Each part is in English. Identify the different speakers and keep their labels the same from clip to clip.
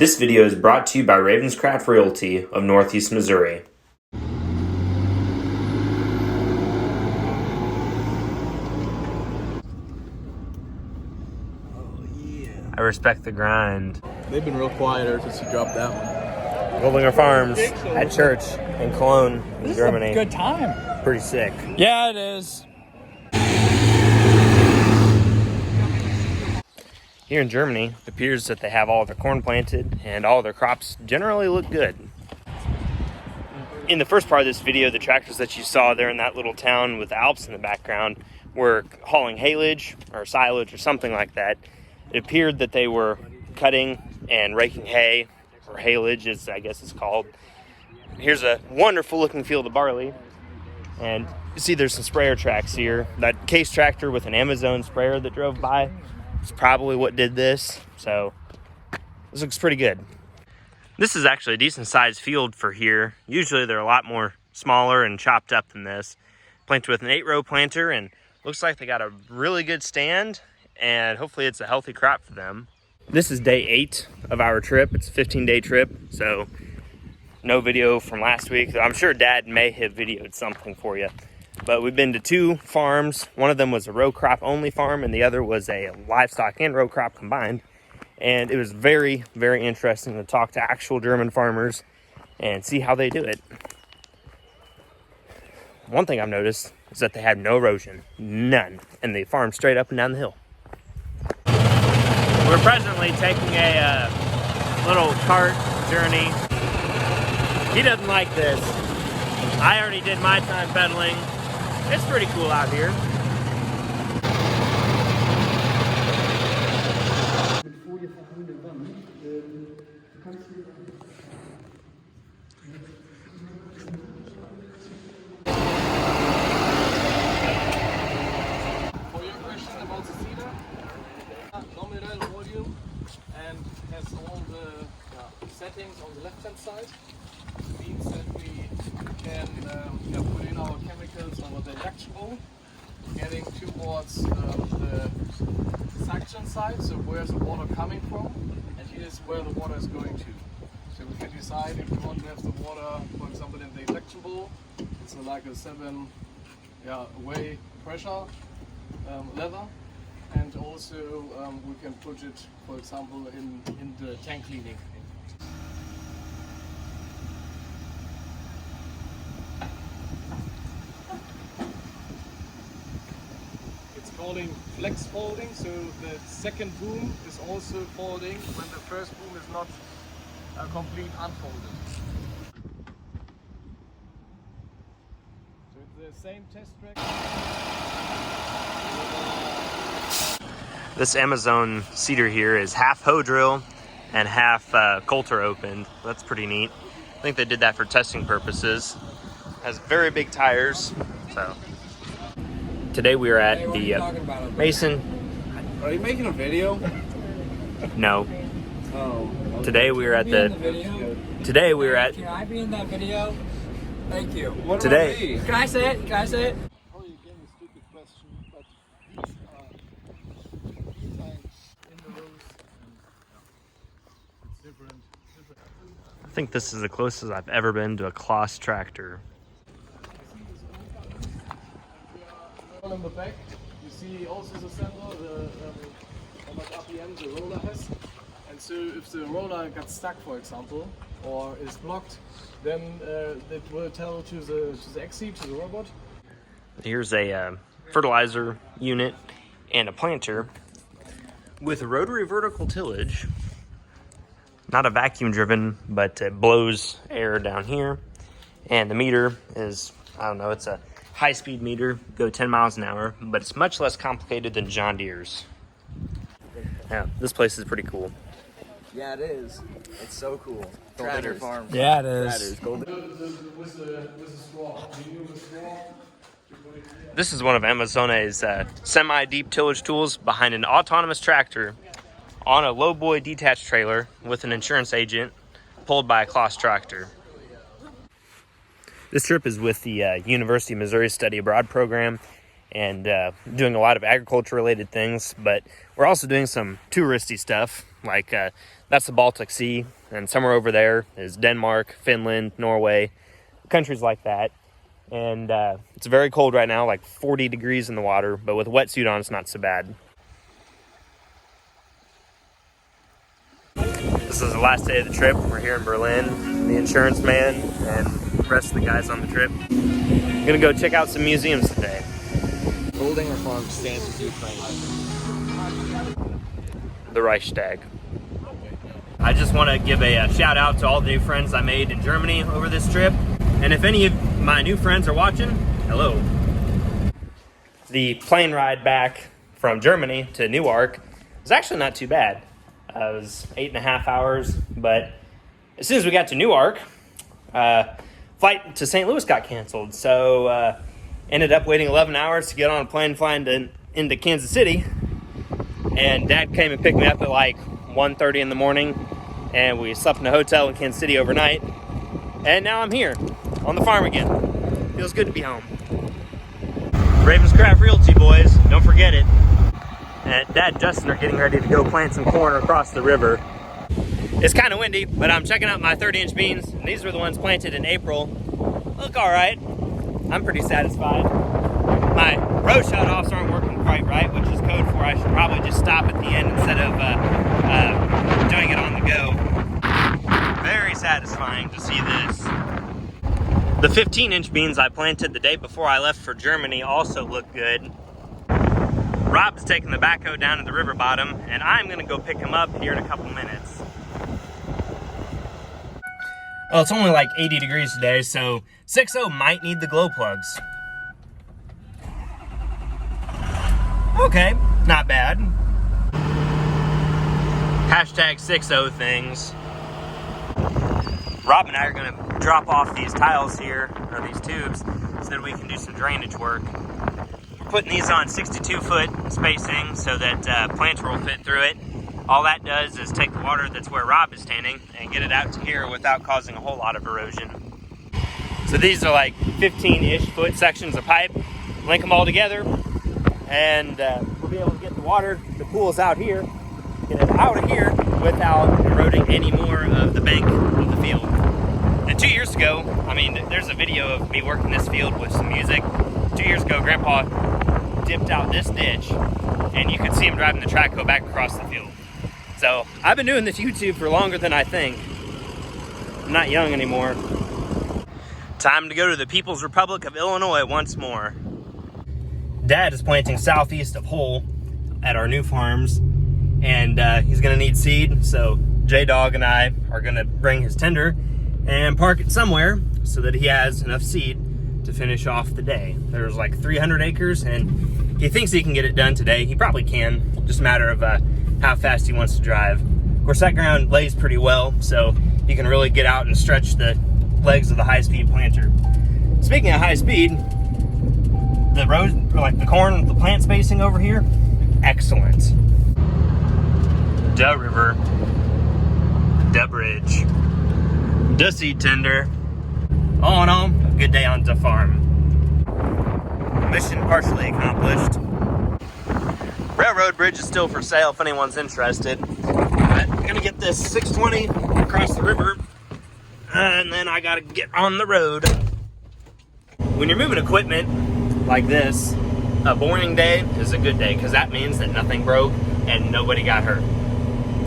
Speaker 1: This video is brought to you by Ravenscraft Realty of Northeast Missouri. I respect the grind.
Speaker 2: They've been real quiet since you dropped that one.
Speaker 1: Goldinger Farms at church in Cologne, in Germany.
Speaker 3: This is a good time.
Speaker 1: Pretty sick.
Speaker 3: Yeah, it is.
Speaker 1: Here in Germany, it appears that they have all their corn planted and all their crops generally look good. In the first part of this video, the tractors that you saw there in that little town with the Alps in the background were hauling haylage or silage or something like that. It appeared that they were cutting and raking hay, or haylage as I guess it's called. Here's a wonderful looking field of barley. And you see there's some sprayer tracks here. That case tractor with an Amazon sprayer that drove by is probably what did this. So this looks pretty good. This is actually a decent sized field for here. Usually they're a lot more smaller and chopped up than this. Planted with an 8-row planter, and looks like they got a really good stand, and hopefully it's a healthy crop for them. This is day 8 of our trip. It's a 15-day trip, so no video from last week. I'm sure Dad may have videoed something for you. But we've been to 2 farms. One of them was a row crop only farm, and the other was a livestock and row crop combined. And it was very, very interesting to talk to actual German farmers and see how they do it. One thing I've noticed is that they have no erosion, none, and they farm straight up and down the hill. We're presently taking a little cart journey. He doesn't like this. I already did my time pedaling. It's pretty cool out here.
Speaker 2: For your question about the cedar, nominal volume and has all the settings on the left hand side. It means that we can put in our chemicals over the electrical, getting towards the suction side, so where's the water coming from, and here's where the water is going to. So we can decide if we want to have the water, for example, in the injection bowl. It's like a 7-way pressure lever, and also we can put it, for example, in the tank cleaning. Calling flex folding, so the second boom is also folding when the first boom is not complete unfolded. So it's the same test track.
Speaker 1: This Amazon cedar here is half hoe drill and half coulter opened. That's pretty neat. I think they did that for testing purposes. Has very big tires, so. Today we are at the Mason.
Speaker 4: Are you making a video?
Speaker 1: No.
Speaker 4: Oh. Okay.
Speaker 1: Today we are at the. Today we are at.
Speaker 3: Can I be in that video? Thank you.
Speaker 4: What
Speaker 1: Today.
Speaker 3: Can I say it? Can I say it?
Speaker 2: Probably again a stupid question, but these are tanks in the rows, and it's different.
Speaker 1: I think this is the closest I've ever been to a Kloss tractor.
Speaker 2: On the back, you see also the sensor, how much RPM the roller has. And so if the roller got stuck, for example, or is blocked, then it will tell to the XC, to the robot.
Speaker 1: Here's a fertilizer unit and a planter with a rotary vertical tillage. Not a vacuum driven, but it blows air down here. And the meter is, I don't know, it's a high-speed meter, go 10 miles an hour, but it's much less complicated than John Deere's. Yeah, this place is pretty cool.
Speaker 4: Yeah, it is. It's so cool.
Speaker 2: Goldinger
Speaker 4: Farms.
Speaker 3: Yeah, it is.
Speaker 2: With the straw. You use the straw.
Speaker 1: This is one of Amazone's semi-deep tillage tools behind an autonomous tractor on a lowboy detached trailer with an insurance agent pulled by a Kloss tractor. This trip is with the University of Missouri Study Abroad program, and doing a lot of agriculture related things, but we're also doing some touristy stuff, like that's the Baltic Sea, and somewhere over there is Denmark, Finland, Norway, countries like that. And it's very cold right now, like 40 degrees in the water, but with a wetsuit on, it's not so bad. This is the last day of the trip. We're here in Berlin, the insurance man, and the rest of the guys on the trip. I'm gonna go check out some museums today.
Speaker 4: Holding our farm stands with Ukraine.
Speaker 1: The Reichstag. I just want to give a shout out to all the new friends I made in Germany over this trip. And if any of my new friends are watching, hello. The plane ride back from Germany to Newark was actually not too bad. It was 8.5 hours, but as soon as we got to Newark, flight to St. Louis got canceled. So ended up waiting 11 hours to get on a plane flying into Kansas City. And Dad came and picked me up at like 1:30 in the morning, and we slept in a hotel in Kansas City overnight. And now I'm here on the farm again. Feels good to be home. Ravenscraft Realty, boys, don't forget it. And Dad and Justin are getting ready to go plant some corn across the river. It's kind of windy, but I'm checking out my 30-inch beans, and these were the ones planted in April. Look all right. I'm pretty satisfied. My row shut-offs aren't working quite right, which is code for I should probably just stop at the end instead of doing it on the go. Very satisfying to see this. The 15-inch beans I planted the day before I left for Germany also look good. Rob's taking the backhoe down to the river bottom, and I'm gonna go pick him up here in a couple minutes. Well, it's only like 80 degrees today, so 6.0 might need the glow plugs. Okay, not bad. Hashtag 6.0 things. Rob and I are gonna drop off these tiles here, or these tubes, so that we can do some drainage work. We're putting these on 62-foot spacing so that plants will fit through it. All that does is take the water that's where Rob is standing and get it out to here without causing a whole lot of erosion. So these are like 15-ish foot sections of pipe. Link them all together, and we'll be able to get the water that pools out here, get it out of here without eroding any more of the bank of the field. And 2 years ago, I mean, there's a video of me working this field with some music. 2 years ago, Grandpa dipped out this ditch, and you could see him driving the track go back across the field. So I've been doing this YouTube for longer than I think. I'm not young anymore. Time to go to the People's Republic of Illinois once more. Dad is planting southeast of Hull at our new farms, and he's gonna need seed, so J-Dog and I are gonna bring his tender and park it somewhere so that he has enough seed to finish off the day. There's like 300 acres, and he thinks he can get it done today. He probably can, just a matter of how fast he wants to drive. Of course, that ground lays pretty well, so you can really get out and stretch the legs of the high-speed planter. Speaking of high speed, the road, like the corn, the plant spacing over here, excellent. Duh River, Duh Bridge, Duh Seed Tender. All in all, a good day on the farm. Mission partially accomplished. Railroad bridge is still for sale if anyone's interested. But I'm gonna get this 620 across the river, and then I gotta get on the road. When you're moving equipment like this, a boring day is a good day, because that means that nothing broke and nobody got hurt.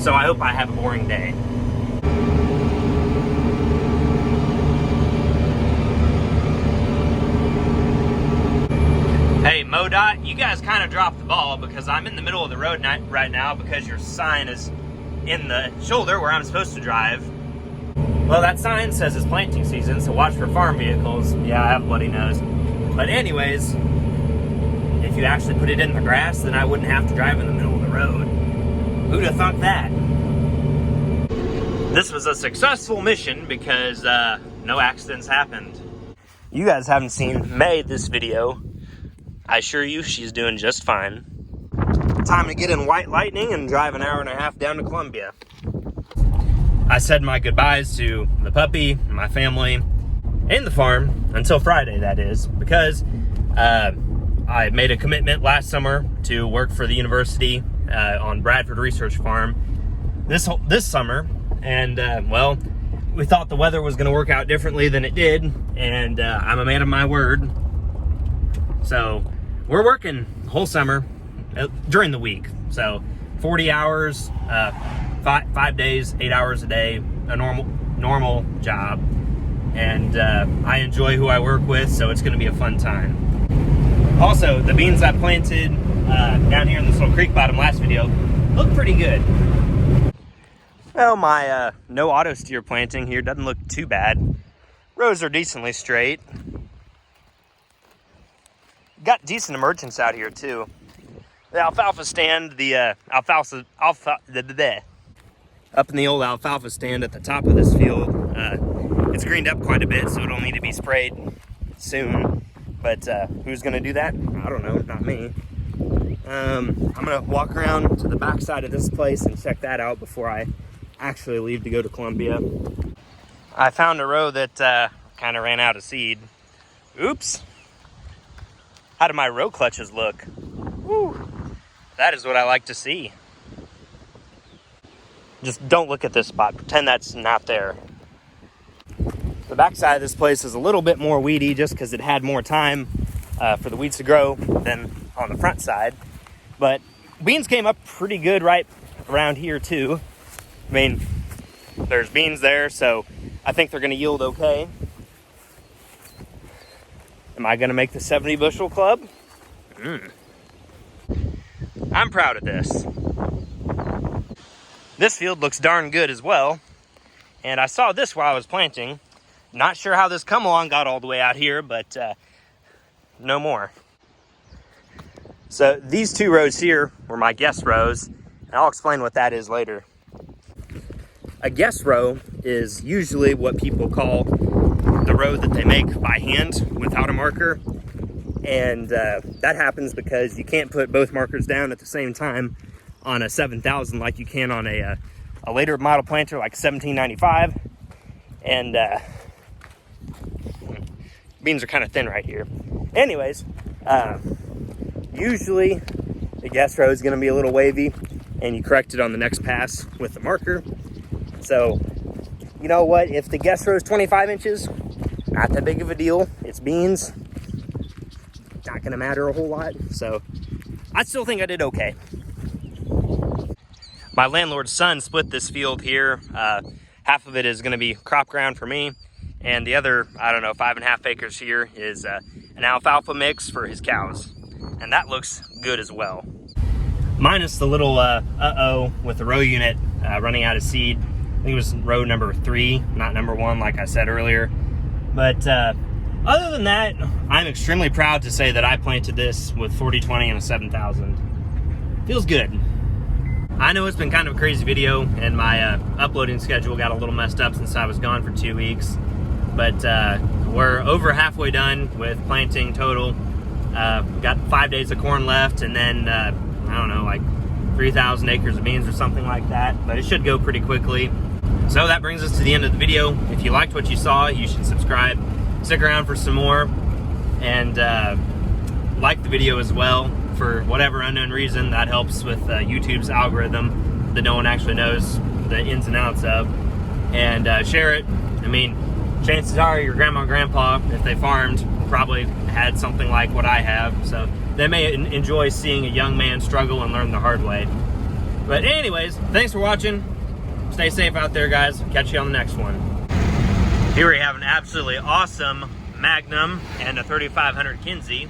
Speaker 1: So I hope I have a boring day. Hey, MoDOT, you guys kind of dropped the ball, because I'm in the middle of the road right now because your sign is in the shoulder where I'm supposed to drive. Well, that sign says it's planting season, so watch for farm vehicles. Yeah, I have a bloody nose. But anyways, if you actually put it in the grass, then I wouldn't have to drive in the middle of the road. Who'd have thought that? This was a successful mission because no accidents happened. You guys haven't seen May this video. I assure you she's doing just fine. Time to get in White Lightning and drive an hour and a half down to Columbia. I said my goodbyes to the puppy, my family, and the farm until Friday, that is, because I made a commitment last summer to work for the university on Bradford Research Farm this summer, and well, we thought the weather was going to work out differently than it did, and I'm a man of my word. So we're working the whole summer during the week. So 40 hours, 5 days, 8 hours a day, a normal job. And I enjoy who I work with, so it's going to be a fun time. Also, the beans I planted down here in this little creek bottom last video look pretty good. Well, my no auto steer planting here doesn't look too bad. Rows are decently straight. Got decent emergence out here too. The alfalfa stand, the up in the old alfalfa stand at the top of this field, it's greened up quite a bit, so it'll need to be sprayed soon. But who's gonna do that? I don't know, not me. I'm gonna walk around to the back side of this place and check that out before I actually leave to go to Columbia. I found a row that kind of ran out of seed. Oops. How do my row clutches look? Woo. That is what I like to see. Just don't look at this spot. Pretend that's not there. The back side of this place is a little bit more weedy just because it had more time for the weeds to grow than on the front side. But beans came up pretty good right around here too. I mean, there's beans there, so I think they're gonna yield okay. Am I gonna make the 70 bushel club? I'm proud of this. This field looks darn good as well. And I saw this while I was planting. Not sure how this come along got all the way out here, but no more. So these two rows here were my guest rows, and I'll explain what that is later. A guest row is usually what people call the row that they make by hand without a marker. And that happens because you can't put both markers down at the same time on a 7000 like you can on a later model planter like 1795. And beans are kind of thin right here. Anyways, usually the guest row is going to be a little wavy, and you correct it on the next pass with the marker. So, you know what? If the guest row is 25 inches, not that big of a deal. It's beans. Not going to matter a whole lot. So, I still think I did okay. My landlord's son split this field here. Half of it is going to be crop ground for me, and the other, I don't know, 5.5 acres here is an alfalfa mix for his cows, and that looks good as well. Minus the little uh-oh with the row unit running out of seed. I think it was row number 3, not number 1 like I said earlier. But other than that, I'm extremely proud to say that I planted this with 40/20 and a 7000. Feels good. I know it's been kind of a crazy video, and my uploading schedule got a little messed up since I was gone for 2 weeks. But we're over halfway done with planting total. Got 5 days of corn left, and then I don't know, like 3,000 acres of beans or something like that. But it should go pretty quickly. So that brings us to the end of the video. If you liked what you saw, you should subscribe. Stick around for some more, and like the video as well. For whatever unknown reason, that helps with YouTube's algorithm that no one actually knows the ins and outs of. And share it. I mean, chances are your grandma and grandpa, if they farmed, probably had something like what I have. So they may enjoy seeing a young man struggle and learn the hard way. But anyways, thanks for watching. Stay safe out there, guys. Catch you on the next one. Here we have an absolutely awesome Magnum and a 3500 Kinsey.